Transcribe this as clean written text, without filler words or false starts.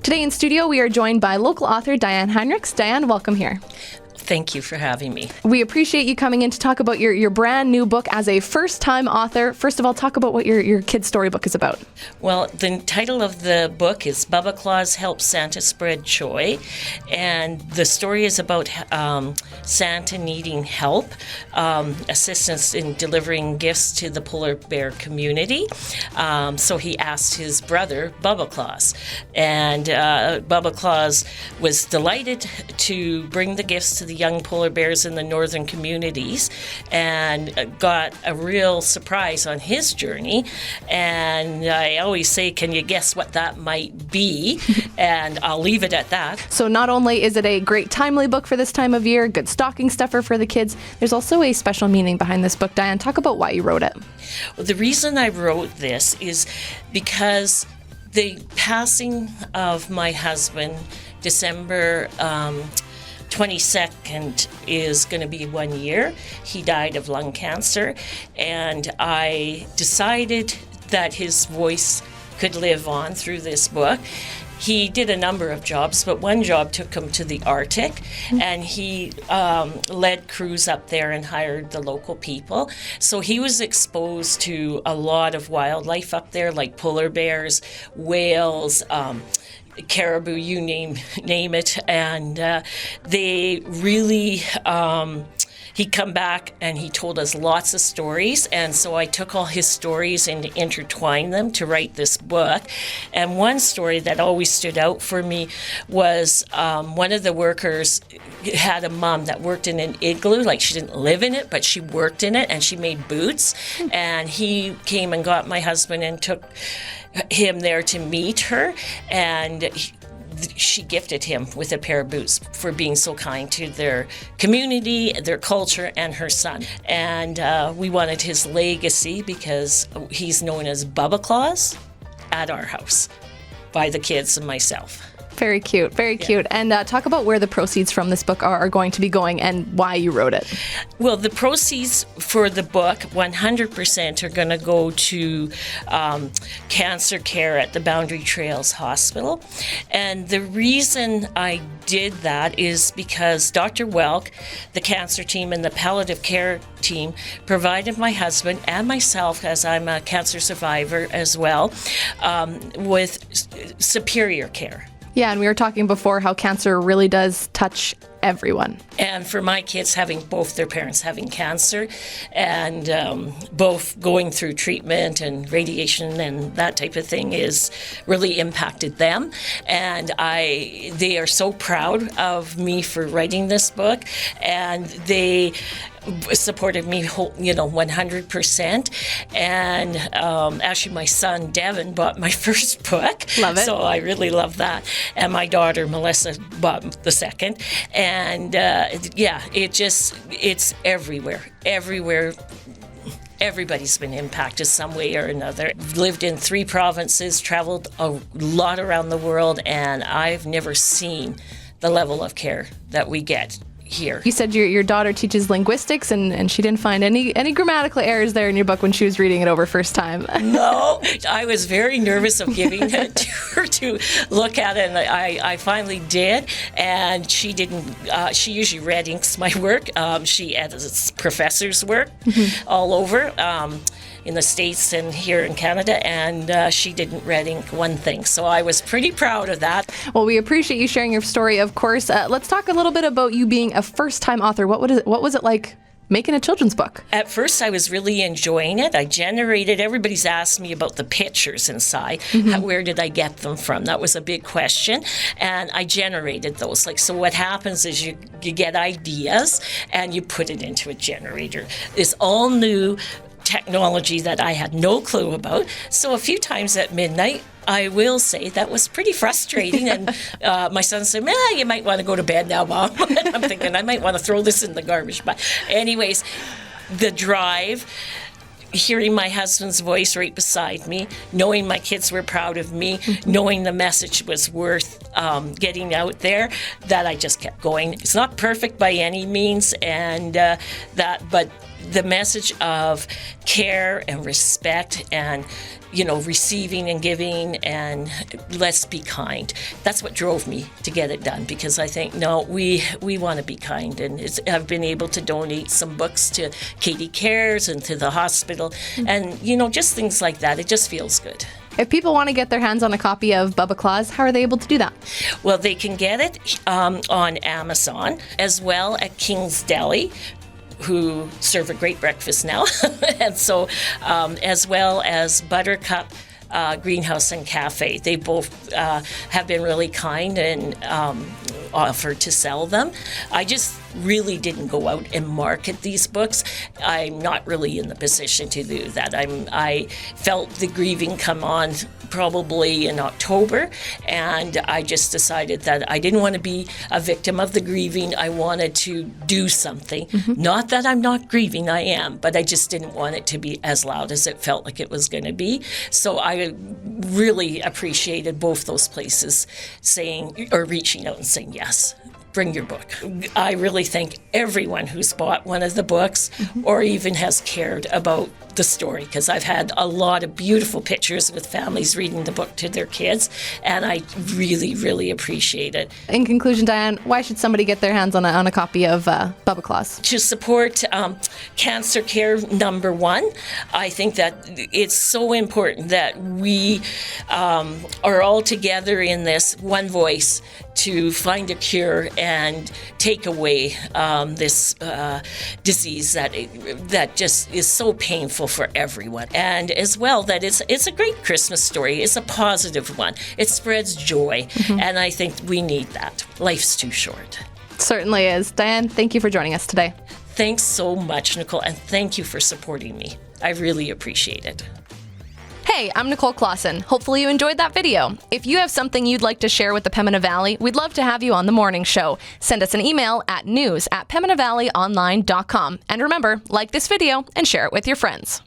Today in studio, we are joined by local author Dianne Heinrichs. Dianne, welcome here. Thank you for having me. We appreciate you coming in to talk about your brand new book as a first-time author. First of all, talk about what your kid's storybook is about. Well, the title of the book is Bubba Clause Helps Santa Spread Joy, and the story is about Santa needing help, assistance in delivering gifts to the polar bear community. So he asked his brother, Bubba Clause, and Bubba Clause was delighted to bring the gifts to the young polar bears in the northern communities, and got a real surprise on his journey. And I always say, can you guess what that might be? And I'll leave it at that. So not only is it a great timely book for this time of year, good stocking stuffer for the kids, there's also a special meaning behind this book. Dianne, talk about why you wrote it. Well, the reason I wrote this is because the passing of my husband, December 22nd, is going to be 1 year. He died of lung cancer, and I decided that his voice could live on through this book. He did a number of jobs, but one job took him to the Arctic, and he led crews up there and hired the local people. So he was exposed to a lot of wildlife up there, like polar bears, whales, caribou, you name it, and they really he'd come back and he told us lots of stories, and so I took all his stories and intertwined them to write this book. And one story that always stood out for me was one of the workers had a mom that worked in an igloo, like she didn't live in it, but she worked in it, and she made boots. And he came and got my husband and took him there to meet her, and she gifted him with a pair of boots for being so kind to their community, their culture, and her son. And we wanted his legacy because he's known as Bubba Clause at our house by the kids and myself. Very cute, very cute. And talk about where the proceeds from this book are going to be going and why you wrote it. Well, the proceeds for the book, 100% are going to go to cancer care at the Boundary Trails Hospital. And the reason I did that is because Dr. Welk, the cancer team, and the palliative care team provided my husband and myself, as I'm a cancer survivor as well, with superior care. Yeah, and we were talking before how cancer really does touch everyone. And for my kids, having both their parents having cancer and both going through treatment and radiation and that type of thing is really impacted them. And they are so proud of me for writing this book, and they supported me, 100%. And actually, my son Devin bought my first book. Love it. So I really love that. And my daughter Melissa bought the second. And it's everywhere. Everybody's been impacted some way or another. Lived in 3 provinces, traveled a lot around the world, and I've never seen the level of care that we get here. You said your daughter teaches linguistics, and she didn't find any grammatical errors there in your book when she was reading it over first time. No, I was very nervous of giving it to her to look at it, and I finally did, and she didn't. She usually red inks my work. She edits professors' work all over. In the States and here in Canada, and she didn't red ink one thing. So I was pretty proud of that. Well, we appreciate you sharing your story, of course. Let's talk a little bit about you being a first-time author. What was it like making a children's book? At first, I was really enjoying it. I generated, everybody's asked me about the pictures inside. Where did I get them from? That was a big question. And I generated those. So what happens is you get ideas and you put it into a generator. This all new technology that I had no clue about. So a few times at midnight, I will say that was pretty frustrating. And my son said, you might want to go to bed now, Mom. And I'm thinking, I might want to throw this in the garbage. But anyways, the drive, hearing my husband's voice right beside me, knowing my kids were proud of me, knowing the message was worth getting out there, that I just kept going. It's not perfect by any means, and but the message of care and respect and receiving and giving, and let's be kind. That's what drove me to get it done, because I think, no, we want to be kind. And I've been able to donate some books to Katie Cares and to the hospital, and, just things like that. It just feels good. If people want to get their hands on a copy of Bubba Clause, how are they able to do that? Well, they can get it on Amazon, as well at King's Deli, who serve a great breakfast now, and so as well as Buttercup Greenhouse and Cafe. They both have been really kind and offered to sell them. I just really didn't go out and market these books. I'm not really in the position to do that. I felt the grieving come on probably in October, and I just decided that I didn't want to be a victim of the grieving. I wanted to do something. Not that I'm not grieving, I am, but I just didn't want it to be as loud as it felt like it was going to be. So I really appreciated both those places reaching out and saying, yes, bring your book. I really thank everyone who's bought one of the books or even has cared about the story, because I've had a lot of beautiful pictures with families reading the book to their kids, and I really, really appreciate it. In conclusion, Dianne, why should somebody get their hands on a copy of Bubba Clause? To support cancer care, number one, I think that it's so important that we are all together in this one voice to find a cure and take away this disease that just is so painful for everyone. And as well, that it's a great Christmas story. It's a positive one. It spreads joy, and I think we need that. Life's too short. Certainly is. Dianne, thank you for joining us today. Thanks so much, Nicole, and thank you for supporting me. I really appreciate it. Hey, I'm Nicole Clausen. Hopefully you enjoyed that video. If you have something you'd like to share with the Pembina Valley, we'd love to have you on the morning show. Send us an email at news@PembinaValleyOnline.com. And remember, like this video and share it with your friends.